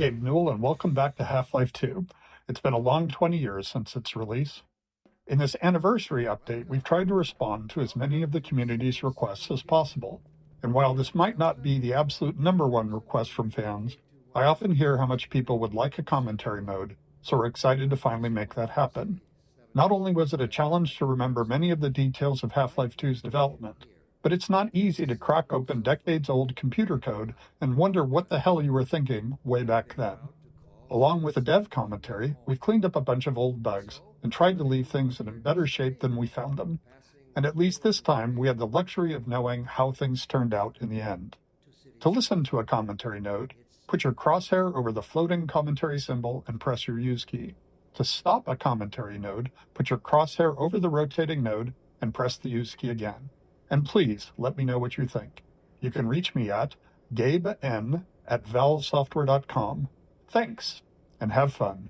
Gabe Newell, and welcome back to Half-Life 2. It's been a long 20 years since its release. In this anniversary update, we've tried to respond to as many of the community's requests as possible. And while this might not be the absolute #1 request from fans, I often hear how much people would like a commentary mode, so we're excited to finally make that happen. Not only was it a challenge to remember many of the details of Half-Life 2's development, but it's not easy to crack open decades-old computer code and wonder what the hell you were thinking way back then. Along with a dev commentary, we've cleaned up a bunch of old bugs and tried to leave things in better shape than we found them. And at least this time, we had the luxury of knowing how things turned out in the end. To listen to a commentary node, put your crosshair over the floating commentary symbol and press your use key. To stop a commentary node, put your crosshair over the rotating node and press the use key again. And please, let me know what you think. You can reach me at gaben@valvesoftware.com. Thanks, and have fun.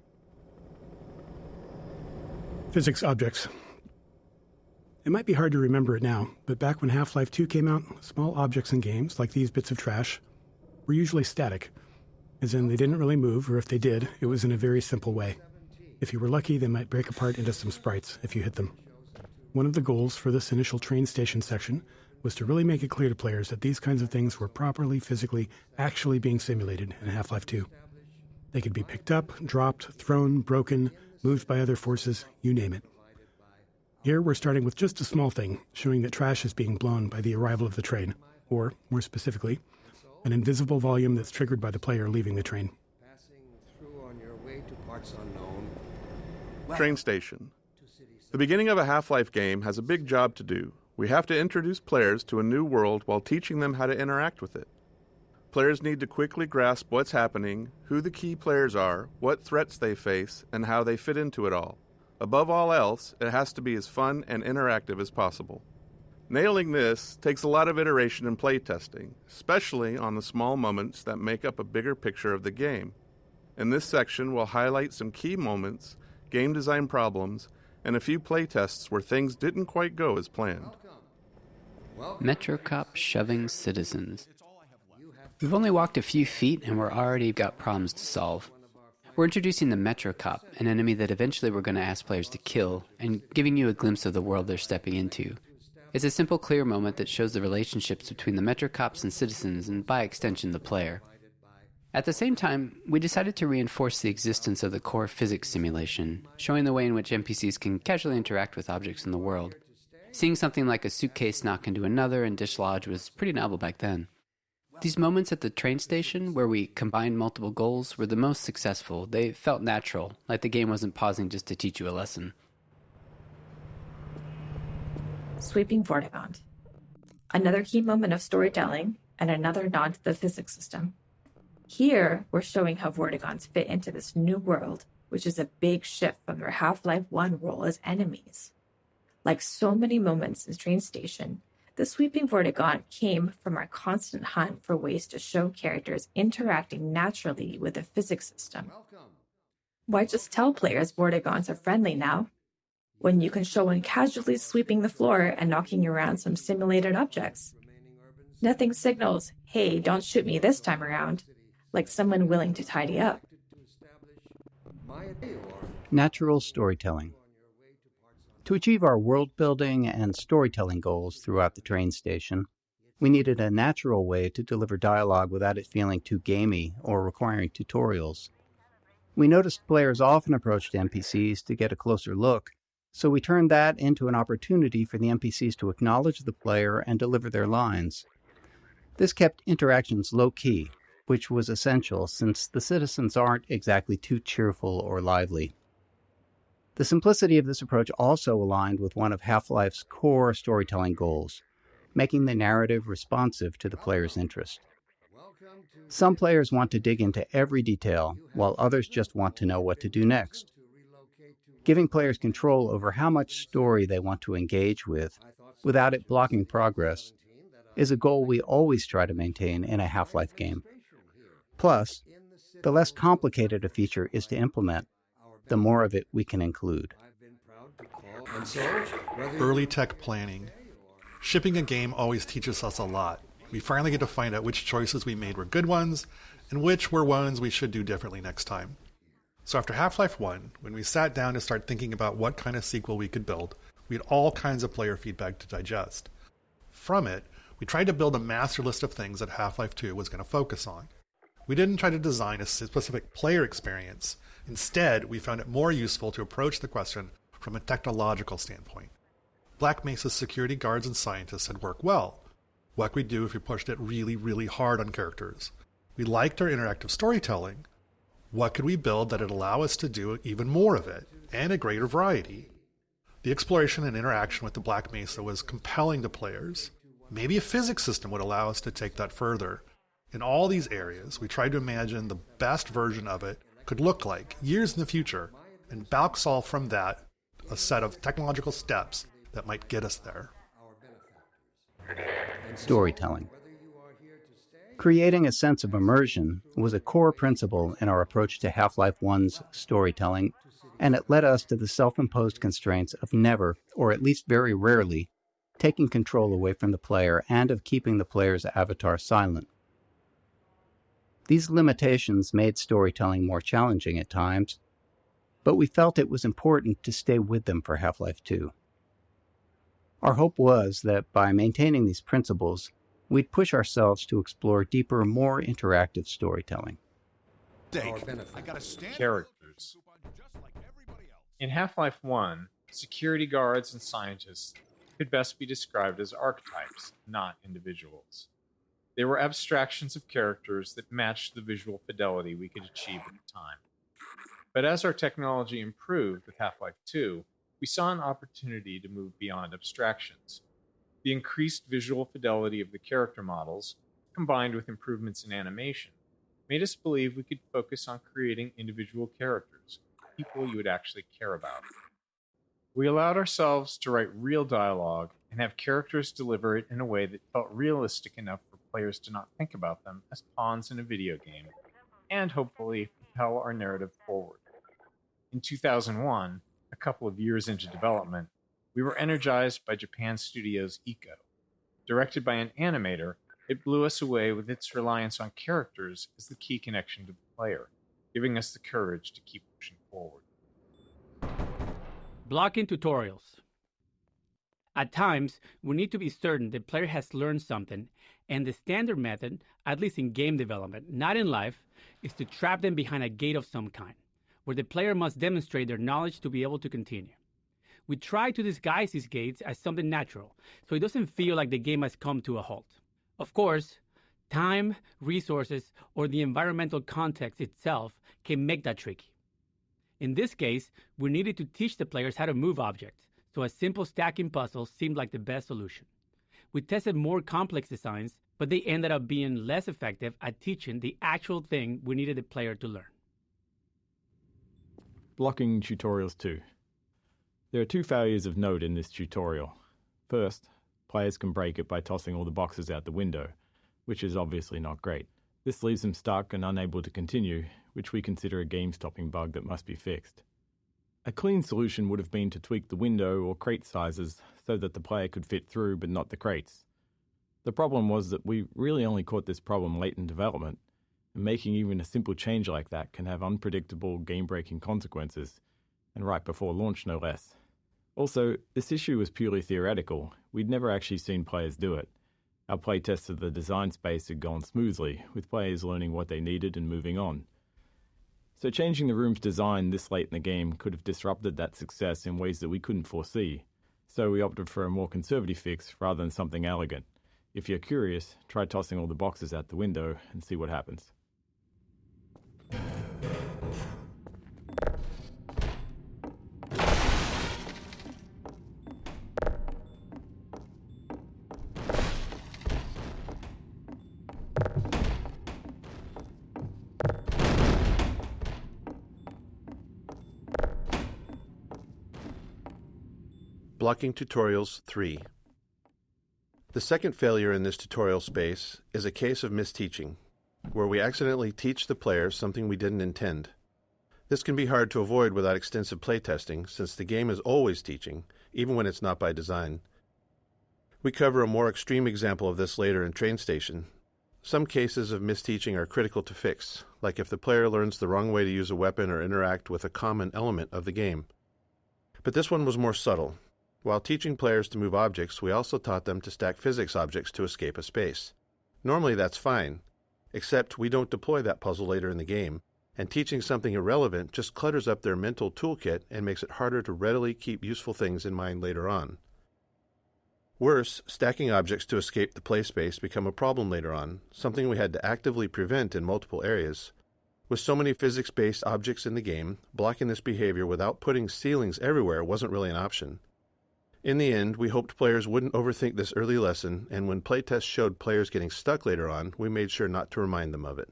Physics objects. It might be hard to remember it now, but back when Half-Life 2 came out, small objects in games, like these bits of trash, were usually static, as in they didn't really move, or if they did, it was in a very simple way. If you were lucky, they might break apart into some sprites if you hit them. One of the goals for this initial Trainstation section was to really make it clear to players that these kinds of things were properly, physically, actually being simulated in Half-Life 2. They could be picked up, dropped, thrown, broken, moved by other forces, you name it. Here we're starting with just a small thing, showing that trash is being blown by the arrival of the train, or, more specifically, an invisible volume that's triggered by the player leaving the train. Trainstation. The beginning of a Half-Life game has a big job to do. We have to introduce players to a new world while teaching them how to interact with it. Players need to quickly grasp what's happening, who the key players are, what threats they face, and how they fit into it all. Above all else, it has to be as fun and interactive as possible. Nailing this takes a lot of iteration and playtesting, especially on the small moments that make up a bigger picture of the game. In this section, we'll highlight some key moments, game design problems, and a few playtests where things didn't quite go as planned. Metro Cop shoving citizens. We've only walked a few feet and we're already got problems to solve. We're introducing the Metro Cop, an enemy that eventually we're going to ask players to kill, and giving you a glimpse of the world they're stepping into. It's a simple, clear moment that shows the relationships between the Metro Cops and citizens, and by extension the player. At the same time, we decided to reinforce the existence of the core physics simulation, showing the way in which NPCs can casually interact with objects in the world. Seeing something like a suitcase knock into another and dislodge was pretty novel back then. These moments at the train station, where we combined multiple goals, were the most successful. They felt natural, like the game wasn't pausing just to teach you a lesson. Sweeping Vortigaunt. Another key moment of storytelling, and another nod to the physics system. Here, we're showing how Vortigaunts fit into this new world, which is a big shift from their Half-Life 1 role as enemies. Like so many moments in Trainstation, the Sweeping Vortigaunt came from our constant hunt for ways to show characters interacting naturally with the physics system. Why just tell players Vortigaunts are friendly now, when you can show one casually sweeping the floor and knocking around some simulated objects? Nothing signals, hey, don't shoot me this time around, like someone willing to tidy up. Natural storytelling. To achieve our world-building and storytelling goals throughout the train station, we needed a natural way to deliver dialogue without it feeling too gamey or requiring tutorials. We noticed players often approached NPCs to get a closer look, so we turned that into an opportunity for the NPCs to acknowledge the player and deliver their lines. This kept interactions low-key, which was essential since the citizens aren't exactly too cheerful or lively. The simplicity of this approach also aligned with one of Half-Life's core storytelling goals, making the narrative responsive to the player's interest. Some players want to dig into every detail, while others just want to know what to do next. Giving players control over how much story they want to engage with, without it blocking progress, is a goal we always try to maintain in a Half-Life game. Plus, the less complicated a feature is to implement, the more of it we can include. Early tech planning. Shipping a game always teaches us a lot. We finally get to find out which choices we made were good ones, and which were ones we should do differently next time. So after Half-Life 1, when we sat down to start thinking about what kind of sequel we could build, we had all kinds of player feedback to digest. From it, we tried to build a master list of things that Half-Life 2 was going to focus on. We didn't try to design a specific player experience. Instead, we found it more useful to approach the question from a technological standpoint. Black Mesa's security guards and scientists had worked well. What could we do if we pushed it really, really hard on characters? We liked our interactive storytelling. What could we build that would allow us to do even more of it, and a greater variety? The exploration and interaction with the Black Mesa was compelling to players. Maybe a physics system would allow us to take that further. In all these areas, we tried to imagine the best version of it could look like years in the future, and back solve from that a set of technological steps that might get us there. Storytelling. Creating a sense of immersion was a core principle in our approach to Half-Life 1's storytelling, and it led us to the self-imposed constraints of never, or at least very rarely, taking control away from the player and of keeping the player's avatar silent. These limitations made storytelling more challenging at times, but we felt it was important to stay with them for Half-Life 2. Our hope was that by maintaining these principles, we'd push ourselves to explore deeper, more interactive storytelling. Characters. In Half-Life 1, security guards and scientists could best be described as archetypes, not individuals. They were abstractions of characters that matched the visual fidelity we could achieve at the time. But as our technology improved with Half-Life 2, we saw an opportunity to move beyond abstractions. The increased visual fidelity of the character models, combined with improvements in animation, made us believe we could focus on creating individual characters, people you would actually care about. We allowed ourselves to write real dialogue and have characters deliver it in a way that felt realistic enough for players to not think about them as pawns in a video game, and hopefully propel our narrative forward. In 2001, a couple of years into development, we were energized by Japan Studios' Eco. Directed by an animator, it blew us away with its reliance on characters as the key connection to the player, giving us the courage to keep pushing forward. Blocking tutorials. At times, we need to be certain the player has learned something, and the standard method, at least in game development, not in life, is to trap them behind a gate of some kind, where the player must demonstrate their knowledge to be able to continue. We try to disguise these gates as something natural, so it doesn't feel like the game has come to a halt. Of course, time, resources, or the environmental context itself can make that tricky. In this case, we needed to teach the players how to move objects, so a simple stacking puzzle seemed like the best solution. We tested more complex designs, but they ended up being less effective at teaching the actual thing we needed the player to learn. Blocking tutorials too. There are two failures of note in this tutorial. First, players can break it by tossing all the boxes out the window, which is obviously not great. This leaves them stuck and unable to continue, which we consider a game-stopping bug that must be fixed. A clean solution would have been to tweak the window or crate sizes so that the player could fit through but not the crates. The problem was that we really only caught this problem late in development, and making even a simple change like that can have unpredictable game-breaking consequences, and right before launch no less. Also, this issue was purely theoretical. We'd never actually seen players do it. Our playtests of the design space had gone smoothly, with players learning what they needed and moving on. So changing the room's design this late in the game could have disrupted that success in ways that we couldn't foresee, so we opted for a more conservative fix rather than something elegant. If you're curious, try tossing all the boxes out the window and see what happens. Blocking Tutorials 3. The second failure in this tutorial space is a case of misteaching, where we accidentally teach the player something we didn't intend. This can be hard to avoid without extensive playtesting, since the game is always teaching, even when it's not by design. We cover a more extreme example of this later in Trainstation, Some cases of misteaching are critical to fix, like if the player learns the wrong way to use a weapon or interact with a common element of the game. But this one was more subtle. While teaching players to move objects, we also taught them to stack physics objects to escape a space. Normally that's fine, except we don't deploy that puzzle later in the game, and teaching something irrelevant just clutters up their mental toolkit and makes it harder to readily keep useful things in mind later on. Worse, stacking objects to escape the play space become a problem later on, something we had to actively prevent in multiple areas. With so many physics-based objects in the game, blocking this behavior without putting ceilings everywhere wasn't really an option. In the end, we hoped players wouldn't overthink this early lesson, and when playtests showed players getting stuck later on, we made sure not to remind them of it.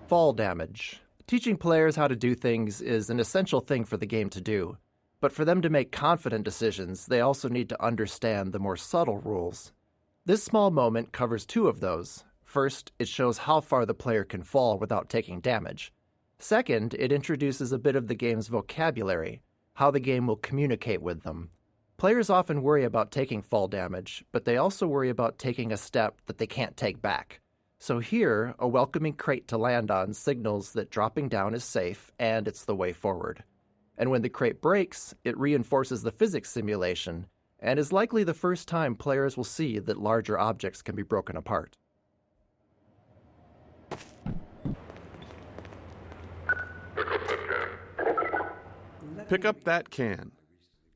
Fall damage. Teaching players how to do things is an essential thing for the game to do. But for them to make confident decisions, they also need to understand the more subtle rules. This small moment covers two of those. First, it shows how far the player can fall without taking damage. Second, it introduces a bit of the game's vocabulary, how the game will communicate with them. Players often worry about taking fall damage, but they also worry about taking a step that they can't take back. So here, a welcoming crate to land on signals that dropping down is safe and it's the way forward. And when the crate breaks, it reinforces the physics simulation, and is likely the first time players will see that larger objects can be broken apart. Pick up that can.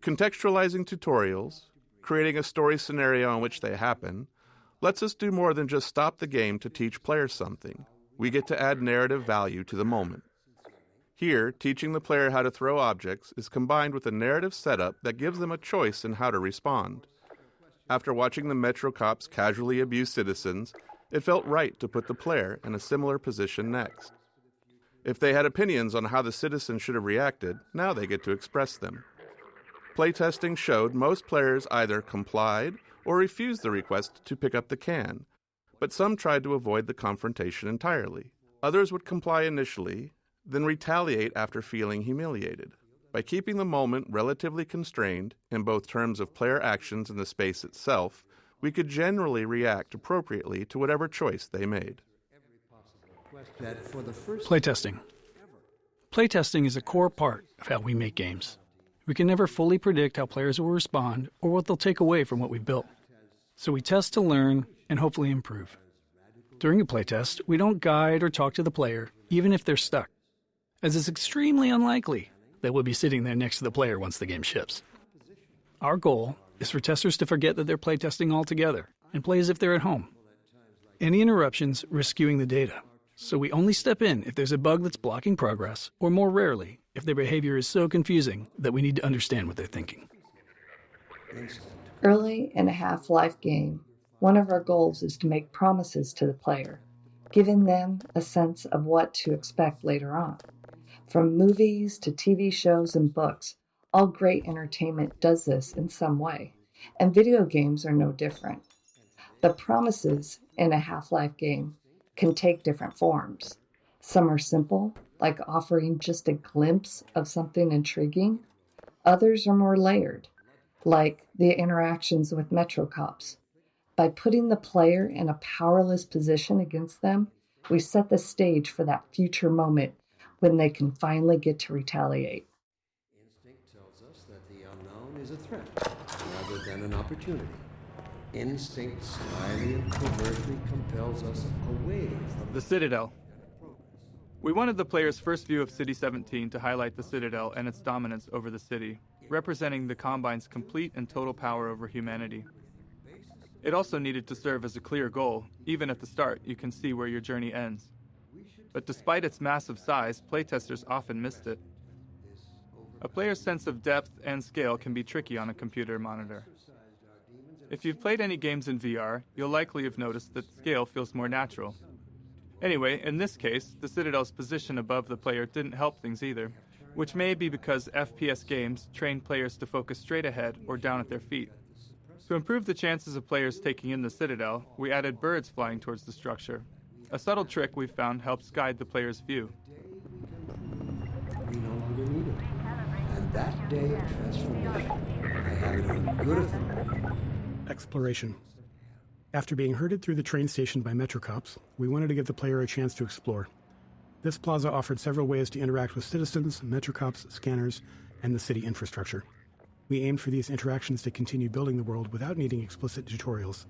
Contextualizing tutorials, creating a story scenario in which they happen, lets us do more than just stop the game to teach players something. We get to add narrative value to the moment. Here, teaching the player how to throw objects is combined with a narrative setup that gives them a choice in how to respond. After watching the Metro cops casually abuse citizens, it felt right to put the player in a similar position next. If they had opinions on how the citizens should have reacted, now they get to express them. Playtesting showed most players either complied or refused the request to pick up the can, but some tried to avoid the confrontation entirely. Others would comply initially, then retaliate after feeling humiliated. By keeping the moment relatively constrained, in both terms of player actions and the space itself, we could generally react appropriately to whatever choice they made. Playtesting. Playtesting is a core part of how we make games. We can never fully predict how players will respond or what they'll take away from what we've built. So we test to learn and hopefully improve. During a playtest, we don't guide or talk to the player, even if they're stuck, as it's extremely unlikely that we'll be sitting there next to the player once the game ships. Our goal is for testers to forget that they're playtesting altogether and play as if they're at home. Any interruptions risk skewing the data, so we only step in if there's a bug that's blocking progress, or more rarely, if their behavior is so confusing that we need to understand what they're thinking. Early in a Half-Life game, one of our goals is to make promises to the player, giving them a sense of what to expect later on. From movies to TV shows and books, all great entertainment does this in some way, and video games are no different. The promises in a Half-Life game can take different forms. Some are simple, like offering just a glimpse of something intriguing. Others are more layered, like the interactions with Metro cops. By putting the player in a powerless position against them, we set the stage for that future moment when they can finally get to retaliate. Instinct tells us that the unknown is a threat rather than an opportunity. Instinct slyly and covertly compels us away from the Citadel. We wanted the player's first view of City 17 to highlight the Citadel and its dominance over the city, representing the Combine's complete and total power over humanity. It also needed to serve as a clear goal. Even at the start, you can see where your journey ends. But despite its massive size, playtesters often missed it. A player's sense of depth and scale can be tricky on a computer monitor. If you've played any games in VR, you'll likely have noticed that scale feels more natural. Anyway, in this case, the Citadel's position above the player didn't help things either, which may be because FPS games train players to focus straight ahead or down at their feet. To improve the chances of players taking in the Citadel, we added birds flying towards the structure. A subtle trick we've found helps guide the player's view. We no longer need it. And that day of transformation, I have it on good authority. Exploration. After being herded through the train station by Metro cops, we wanted to give the player a chance to explore. This plaza offered several ways to interact with citizens, Metro cops, scanners, and the city infrastructure. We aimed for these interactions to continue building the world without needing explicit tutorials,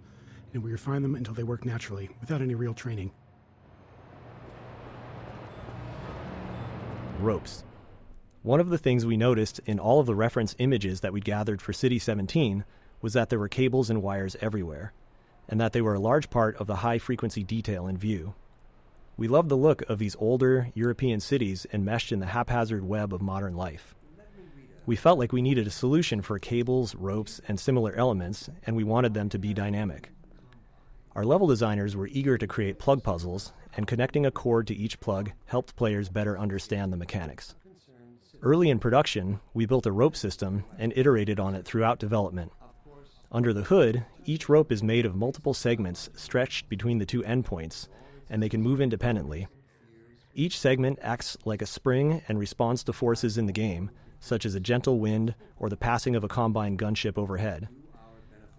and we refined them until they worked naturally, without any real training. Ropes. One of the things we noticed in all of the reference images that we'd gathered for City 17 was that there were cables and wires everywhere, and that they were a large part of the high-frequency detail in view. We loved the look of these older European cities enmeshed in the haphazard web of modern life. We felt like we needed a solution for cables, ropes, and similar elements, and we wanted them to be dynamic. Our level designers were eager to create plug puzzles, and connecting a cord to each plug helped players better understand the mechanics. Early in production, we built a rope system and iterated on it throughout development. Under the hood, each rope is made of multiple segments stretched between the two endpoints, and they can move independently. Each segment acts like a spring and responds to forces in the game, such as a gentle wind or the passing of a combine gunship overhead.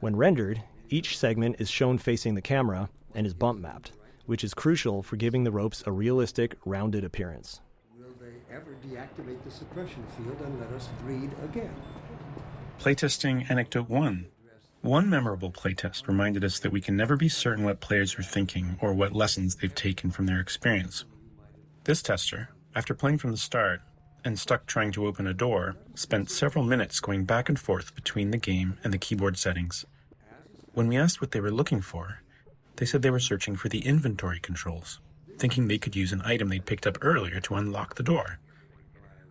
When rendered, each segment is shown facing the camera and is bump mapped, which is crucial for giving the ropes a realistic, rounded appearance. Will they ever deactivate the suppression field and let us breed again? Playtesting Anecdote 1. One memorable playtest reminded us that we can never be certain what players are thinking or what lessons they've taken from their experience. This tester, after playing from the start and stuck trying to open a door, spent several minutes going back and forth between the game and the keyboard settings. When we asked what they were looking for, they said they were searching for the inventory controls, thinking they could use an item they'd picked up earlier to unlock the door.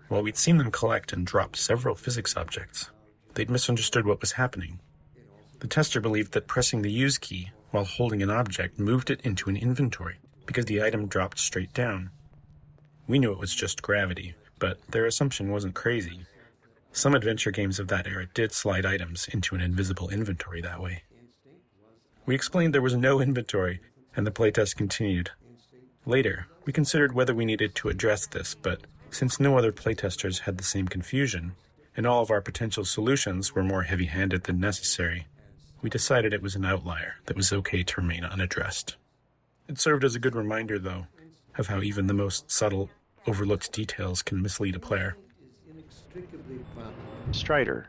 While we'd seen them collect and drop several physics objects, they'd misunderstood what was happening. The tester believed that pressing the use key while holding an object moved it into an inventory because the item dropped straight down. We knew it was just gravity, but their assumption wasn't crazy. Some adventure games of that era did slide items into an invisible inventory that way. We explained there was no inventory, and the playtest continued. Later, we considered whether we needed to address this, but since no other playtesters had the same confusion, and all of our potential solutions were more heavy-handed than necessary, we decided it was an outlier that was okay to remain unaddressed. It served as a good reminder, though, of how even the most subtle, overlooked details can mislead a player. Strider.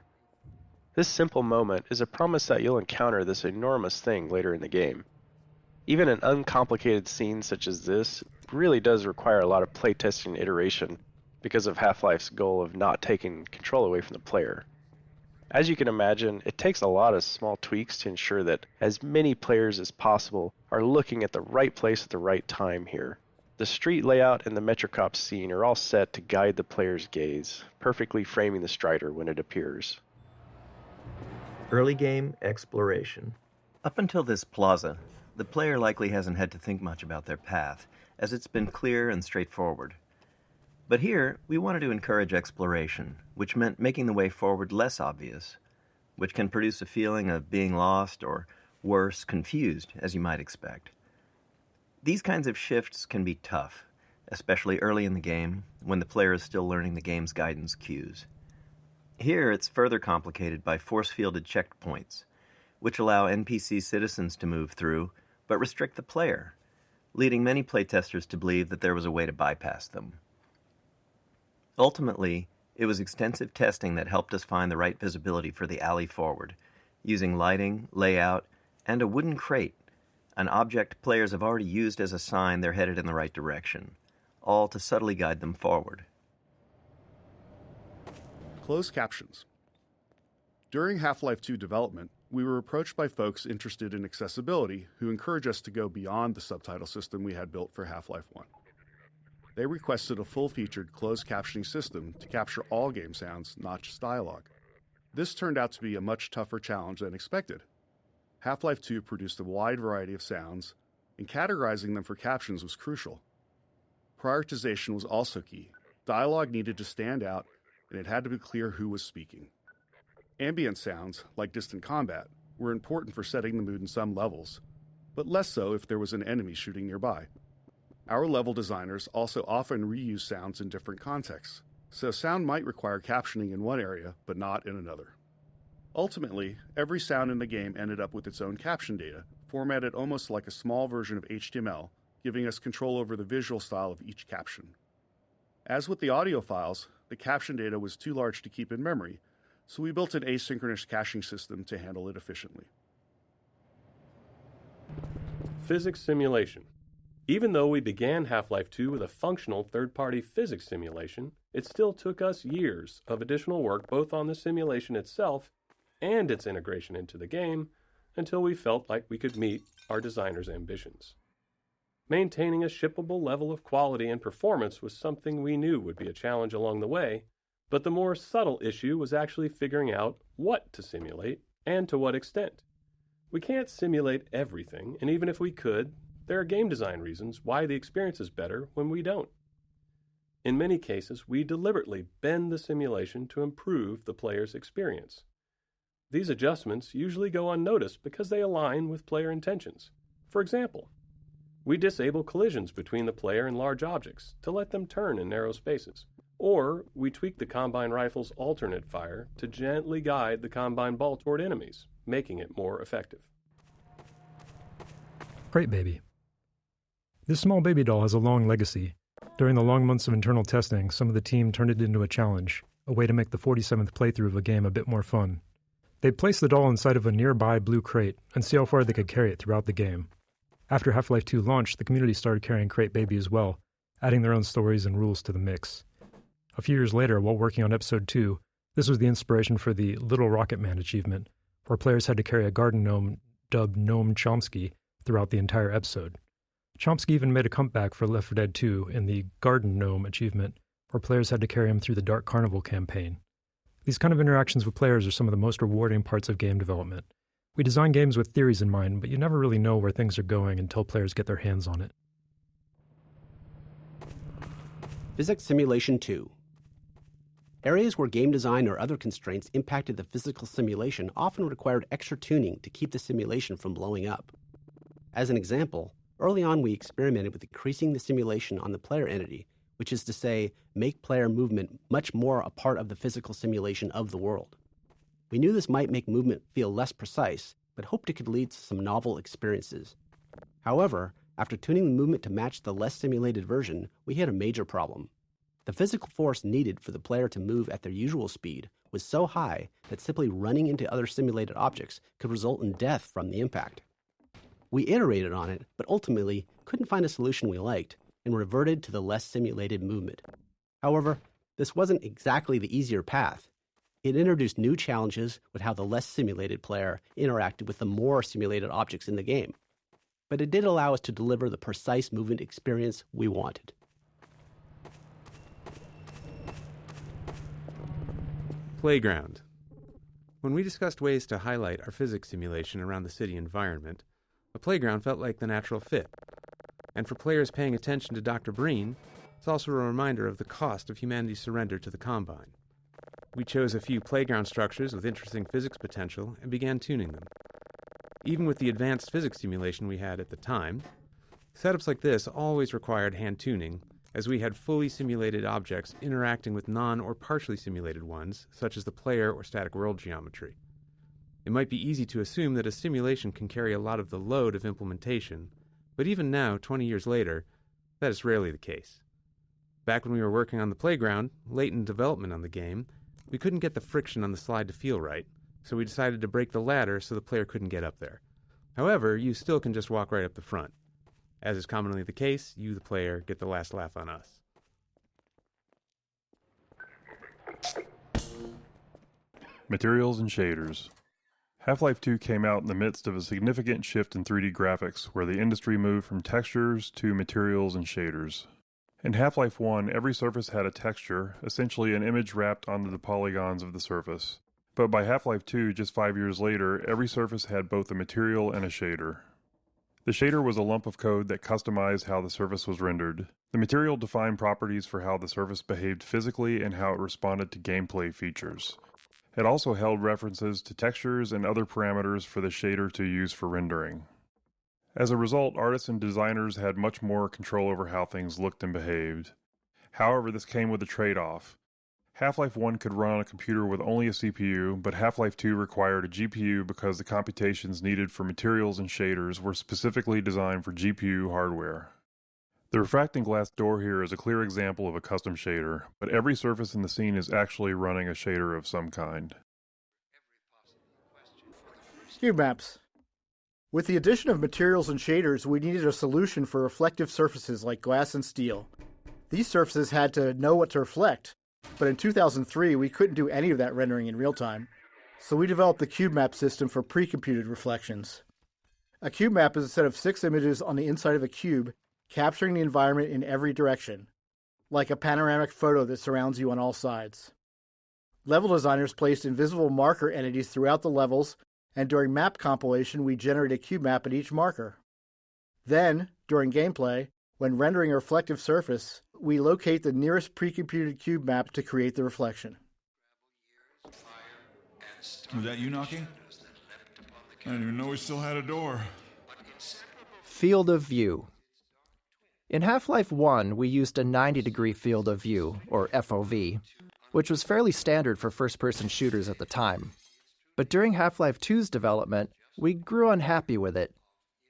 This simple moment is a promise that you'll encounter this enormous thing later in the game. Even an uncomplicated scene such as this really does require a lot of playtesting and iteration because of Half-Life's goal of not taking control away from the player. As you can imagine, it takes a lot of small tweaks to ensure that as many players as possible are looking at the right place at the right time here. The street layout and the Metrocop scene are all set to guide the player's gaze, perfectly framing the Strider when it appears. Early game exploration. Up until this plaza, the player likely hasn't had to think much about their path, as it's been clear and straightforward. But here, we wanted to encourage exploration, which meant making the way forward less obvious, which can produce a feeling of being lost or, worse, confused, as you might expect. These kinds of shifts can be tough, especially early in the game, when the player is still learning the game's guidance cues. Here, it's further complicated by force-fielded checkpoints, which allow NPC citizens to move through, but restrict the player, leading many playtesters to believe that there was a way to bypass them. Ultimately, it was extensive testing that helped us find the right visibility for the alley forward, using lighting, layout, and a wooden crate, an object players have already used as a sign they're headed in the right direction, all to subtly guide them forward. Closed captions. During Half-Life 2 development, we were approached by folks interested in accessibility who encouraged us to go beyond the subtitle system we had built for Half-Life 1. They requested a full-featured closed captioning system to capture all game sounds, not just dialogue. This turned out to be a much tougher challenge than expected. Half-Life 2 produced a wide variety of sounds, and categorizing them for captions was crucial. Prioritization was also key. Dialogue needed to stand out, and it had to be clear who was speaking. Ambient sounds, like distant combat, were important for setting the mood in some levels, but less so if there was an enemy shooting nearby. Our level designers also often reuse sounds in different contexts, so sound might require captioning in one area, but not in another. Ultimately, every sound in the game ended up with its own caption data, formatted almost like a small version of HTML, giving us control over the visual style of each caption. As with the audio files, the caption data was too large to keep in memory, so we built an asynchronous caching system to handle it efficiently. Physics simulation. Even though we began Half-Life 2 with a functional third-party physics simulation, it still took us years of additional work both on the simulation itself and its integration into the game until we felt like we could meet our designers' ambitions. Maintaining a shippable level of quality and performance was something we knew would be a challenge along the way, but the more subtle issue was actually figuring out what to simulate and to what extent. We can't simulate everything, and even if we could, there are game design reasons why the experience is better when we don't. In many cases, we deliberately bend the simulation to improve the player's experience. These adjustments usually go unnoticed because they align with player intentions. For example, we disable collisions between the player and large objects to let them turn in narrow spaces, or we tweak the Combine rifle's alternate fire to gently guide the Combine ball toward enemies, making it more effective. Crate Baby. This small baby doll has a long legacy. During the long months of internal testing, some of the team turned it into a challenge, a way to make the 47th playthrough of a game a bit more fun. They'd place the doll inside of a nearby blue crate and see how far they could carry it throughout the game. After Half-Life 2 launched, the community started carrying Crate Baby as well, adding their own stories and rules to the mix. A few years later, while working on Episode 2, this was the inspiration for the Little Rocket Man achievement, where players had to carry a garden gnome dubbed Gnome Chomsky throughout the entire episode. Chomsky even made a comeback for Left 4 Dead 2 in the Garden Gnome achievement, where players had to carry him through the Dark Carnival campaign. These kind of interactions with players are some of the most rewarding parts of game development. We design games with theories in mind, but you never really know where things are going until players get their hands on it. Physics Simulation 2. Areas where game design or other constraints impacted the physical simulation often required extra tuning to keep the simulation from blowing up. As an example, early on we experimented with increasing the simulation on the player entity, which is to say, make player movement much more a part of the physical simulation of the world. We knew this might make movement feel less precise, but hoped it could lead to some novel experiences. However, after tuning the movement to match the less simulated version, we hit a major problem. The physical force needed for the player to move at their usual speed was so high that simply running into other simulated objects could result in death from the impact. We iterated on it, but ultimately couldn't find a solution we liked, and reverted to the less simulated movement. However, this wasn't exactly the easier path. It introduced new challenges with how the less simulated player interacted with the more simulated objects in the game. But it did allow us to deliver the precise movement experience we wanted. Playground. When we discussed ways to highlight our physics simulation around the city environment, a playground felt like the natural fit. And for players paying attention to Dr. Breen, it's also a reminder of the cost of humanity's surrender to the Combine. We chose a few playground structures with interesting physics potential and began tuning them. Even with the advanced physics simulation we had at the time, setups like this always required hand tuning, as we had fully simulated objects interacting with non- or partially simulated ones, such as the player or static world geometry. It might be easy to assume that a simulation can carry a lot of the load of implementation, but even now, 20 years later, that is rarely the case. Back when we were working on the playground, late in development on the game, we couldn't get the friction on the slide to feel right, so we decided to break the ladder so the player couldn't get up there. However, you still can just walk right up the front. As is commonly the case, you, the player, get the last laugh on us. Materials and shaders. Half-Life 2 came out in the midst of a significant shift in 3D graphics, where the industry moved from textures to materials and shaders. In Half-Life 1, every surface had a texture, essentially an image wrapped onto the polygons of the surface. But by Half-Life 2, just 5 years later, every surface had both a material and a shader. The shader was a lump of code that customized how the surface was rendered. The material defined properties for how the surface behaved physically and how it responded to gameplay features. It also held references to textures and other parameters for the shader to use for rendering. As a result, artists and designers had much more control over how things looked and behaved. However, this came with a trade-off. Half-Life 1 could run on a computer with only a CPU, but Half-Life 2 required a GPU because the computations needed for materials and shaders were specifically designed for GPU hardware. The refracting glass door here is a clear example of a custom shader, but every surface in the scene is actually running a shader of some kind. Cubemaps. With the addition of materials and shaders, we needed a solution for reflective surfaces like glass and steel. These surfaces had to know what to reflect, but in 2003 we couldn't do any of that rendering in real time, so we developed the Cubemap system for pre-computed reflections. A cubemap is a set of 6 images on the inside of a cube, capturing the environment in every direction, like a panoramic photo that surrounds you on all sides. Level designers placed invisible marker entities throughout the levels, and during map compilation we generate a cubemap at each marker. Then, during gameplay, when rendering a reflective surface, we locate the nearest pre-computed cubemap to create the reflection. Was that you knocking? I didn't even know we still had a door. Field of view. In Half-Life 1, we used a 90-degree field of view, or FOV, which was fairly standard for first-person shooters at the time. But during Half-Life 2's development, we grew unhappy with it.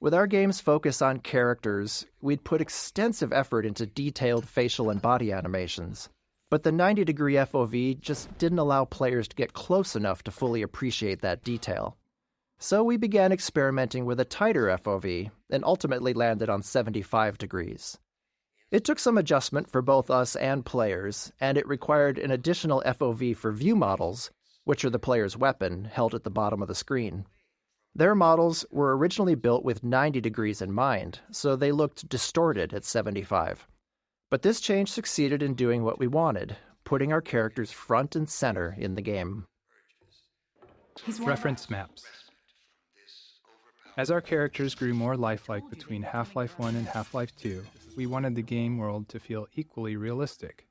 With our game's focus on characters, we'd put extensive effort into detailed facial and body animations. But the 90-degree FOV just didn't allow players to get close enough to fully appreciate that detail. So we began experimenting with a tighter FOV, and ultimately landed on 75 degrees. It took some adjustment for both us and players, and it required an additional FOV for view models, which are the player's weapon, held at the bottom of the screen. Their models were originally built with 90 degrees in mind, so they looked distorted at 75. But this change succeeded in doing what we wanted, putting our characters front and center in the game. Reference maps. As our characters grew more lifelike between Half-Life 1 and Half-Life 2, we wanted the game world to feel equally realistic.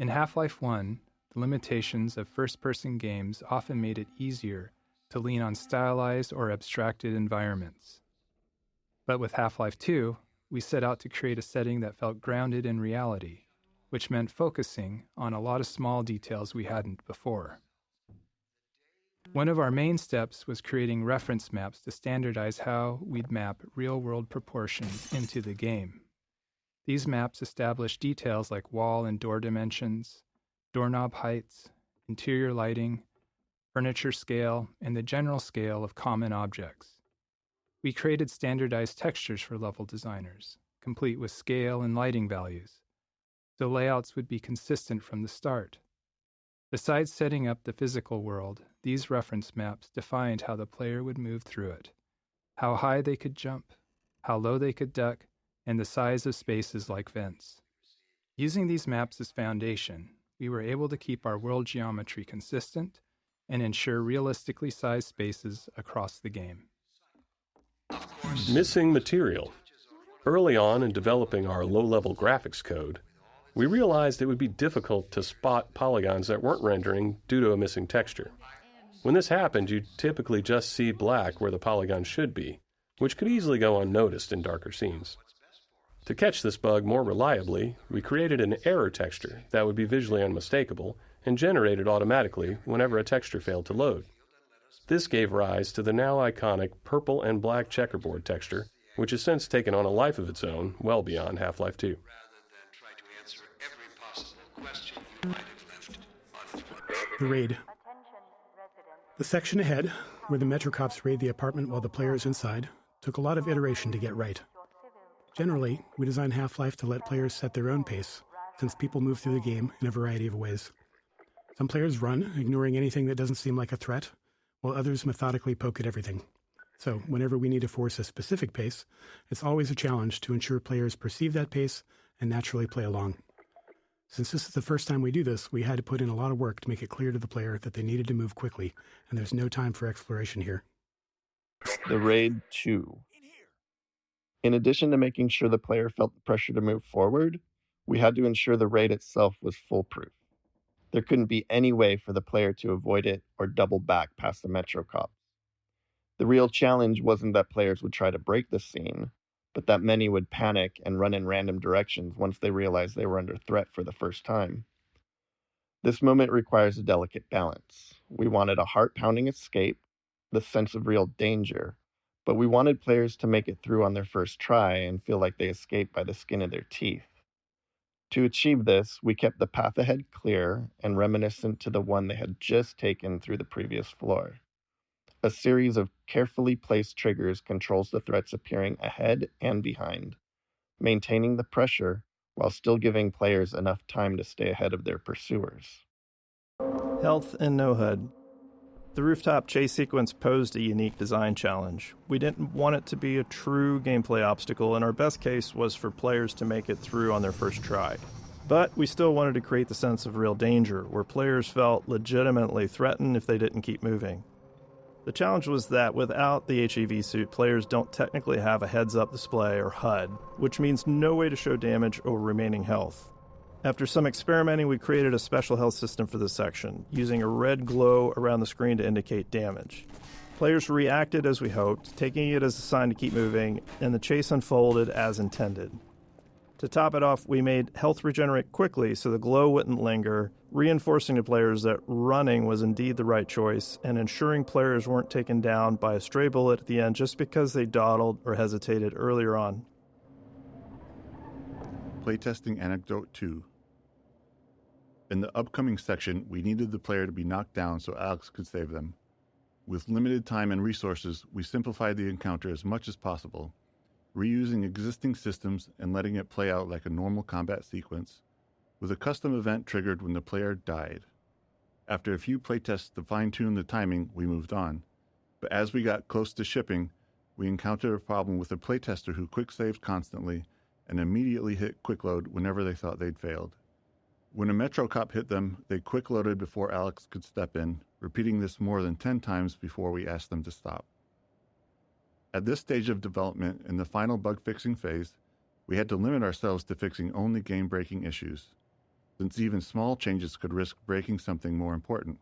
In Half-Life 1, the limitations of first-person games often made it easier to lean on stylized or abstracted environments. But with Half-Life 2, we set out to create a setting that felt grounded in reality, which meant focusing on a lot of small details we hadn't before. One of our main steps was creating reference maps to standardize how we'd map real-world proportions into the game. These maps established details like wall and door dimensions, doorknob heights, interior lighting, furniture scale, and the general scale of common objects. We created standardized textures for level designers, complete with scale and lighting values. The layouts would be consistent from the start. Besides setting up the physical world, these reference maps defined how the player would move through it, how high they could jump, how low they could duck, and the size of spaces like vents. Using these maps as foundation, we were able to keep our world geometry consistent and ensure realistically sized spaces across the game. Missing material. Early on in developing our low-level graphics code, we realized it would be difficult to spot polygons that weren't rendering due to a missing texture. When this happened, you'd typically just see black where the polygon should be, which could easily go unnoticed in darker scenes. To catch this bug more reliably, we created an error texture that would be visually unmistakable and generated automatically whenever a texture failed to load. This gave rise to the now iconic purple and black checkerboard texture, which has since taken on a life of its own well beyond Half-Life 2. The raid. The section ahead, where the Metro cops raid the apartment while the player is inside, took a lot of iteration to get right. Generally, we design Half-Life to let players set their own pace, since people move through the game in a variety of ways. Some players run, ignoring anything that doesn't seem like a threat, while others methodically poke at everything. So, whenever we need to force a specific pace, it's always a challenge to ensure players perceive that pace and naturally play along. Since this is the first time we do this, we had to put in a lot of work to make it clear to the player that they needed to move quickly, and there's no time for exploration here. The Raid 2. In addition to making sure the player felt the pressure to move forward, we had to ensure the raid itself was foolproof. There couldn't be any way for the player to avoid it or double back past the Metro cops. The real challenge wasn't that players would try to break the scene, but that many would panic and run in random directions once they realized they were under threat for the first time. This moment requires a delicate balance. We wanted a heart-pounding escape, the sense of real danger, but we wanted players to make it through on their first try and feel like they escaped by the skin of their teeth. To achieve this, we kept the path ahead clear and reminiscent to the one they had just taken through the previous floor. A series of carefully placed triggers controls the threats appearing ahead and behind, maintaining the pressure while still giving players enough time to stay ahead of their pursuers. Health and No Hud. The rooftop chase sequence posed a unique design challenge. We didn't want it to be a true gameplay obstacle, and our best case was for players to make it through on their first try. But we still wanted to create the sense of real danger, where players felt legitimately threatened if they didn't keep moving. The challenge was that without the HEV suit, players don't technically have a heads-up display or HUD, which means no way to show damage or remaining health. After some experimenting, we created a special health system for this section, using a red glow around the screen to indicate damage. Players reacted as we hoped, taking it as a sign to keep moving, and the chase unfolded as intended. To top it off, we made health regenerate quickly so the glow wouldn't linger, reinforcing to players that running was indeed the right choice, and ensuring players weren't taken down by a stray bullet at the end just because they dawdled or hesitated earlier on. Playtesting Anecdote 2. In the upcoming section, we needed the player to be knocked down so Alyx could save them. With limited time and resources, we simplified the encounter as much as possible, reusing existing systems and letting it play out like a normal combat sequence, with a custom event triggered when the player died. After a few playtests to fine-tune the timing, we moved on. But as we got close to shipping, we encountered a problem with a playtester who quick-saved constantly and immediately hit quick-load whenever they thought they'd failed. When a Metro cop hit them, they quick-loaded before Alyx could step in, repeating this more than 10 times before we asked them to stop. At this stage of development, in the final bug-fixing phase, we had to limit ourselves to fixing only game-breaking issues, since even small changes could risk breaking something more important.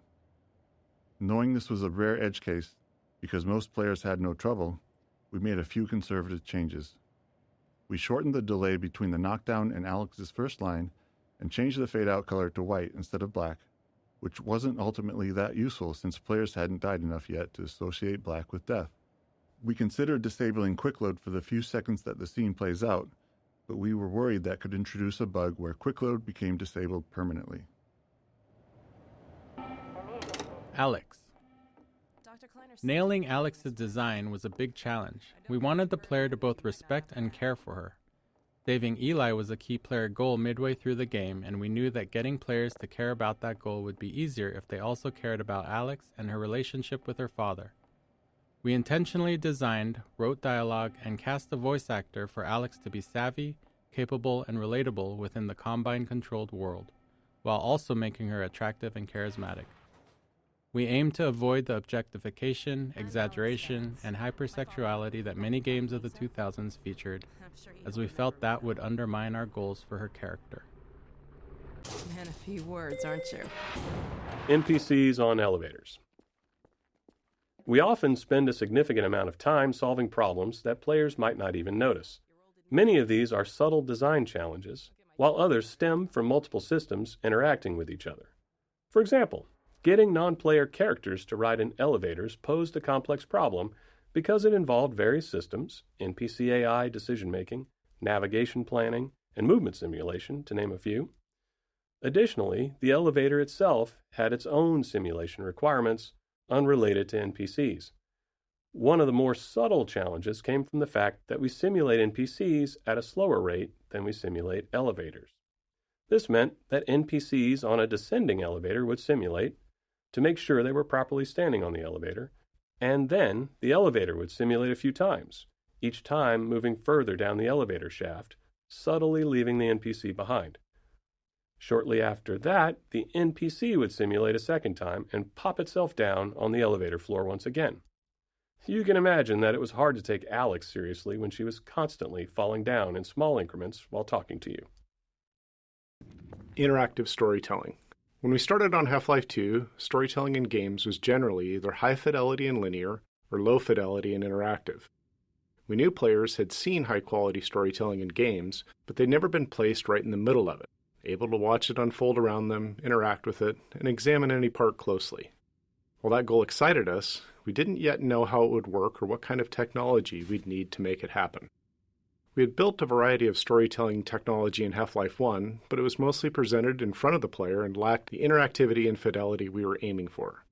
Knowing this was a rare edge case, because most players had no trouble, we made a few conservative changes. We shortened the delay between the knockdown and Alyx's first line, and changed the fade-out color to white instead of black, which wasn't ultimately that useful since players hadn't died enough yet to associate black with death. We considered disabling quick-load for the few seconds that the scene plays out, but we were worried that could introduce a bug where quick-load became disabled permanently. Alyx. Nailing Alyx's design was a big challenge. We wanted the player to both respect and care for her. Saving Eli was a key player goal midway through the game, and we knew that getting players to care about that goal would be easier if they also cared about Alyx and her relationship with her father. We intentionally designed, wrote dialogue, and cast a voice actor for Alyx to be savvy, capable, and relatable within the Combine-controlled world, while also making her attractive and charismatic. We aimed to avoid the objectification, exaggeration, and hypersexuality that many games of the 2000s featured, as we felt that would undermine our goals for her character. Man, a few words, aren't you? NPCs on elevators. We often spend a significant amount of time solving problems that players might not even notice. Many of these are subtle design challenges, while others stem from multiple systems interacting with each other. For example, getting non-player characters to ride in elevators posed a complex problem because it involved various systems, NPC AI decision-making, navigation planning, and movement simulation, to name a few. Additionally, the elevator itself had its own simulation requirements unrelated to NPCs. One of the more subtle challenges came from the fact that we simulate NPCs at a slower rate than we simulate elevators. This meant that NPCs on a descending elevator would simulate to make sure they were properly standing on the elevator, and then the elevator would simulate a few times, each time moving further down the elevator shaft, subtly leaving the NPC behind. Shortly after that, the NPC would simulate a second time and pop itself down on the elevator floor once again. You can imagine that it was hard to take Alyx seriously when she was constantly falling down in small increments while talking to you. Interactive storytelling. When we started on Half-Life 2, storytelling in games was generally either high fidelity and linear or low fidelity and interactive. We knew players had seen high-quality storytelling in games, but they'd never been placed right in the middle of it, able to watch it unfold around them, interact with it, and examine any part closely. While that goal excited us, we didn't yet know how it would work or what kind of technology we'd need to make it happen. We had built a variety of storytelling technology in Half-Life 1, but it was mostly presented in front of the player and lacked the interactivity and fidelity we were aiming for.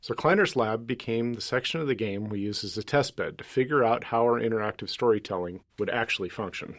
So Kleiner's lab became the section of the game we used as a testbed to figure out how our interactive storytelling would actually function.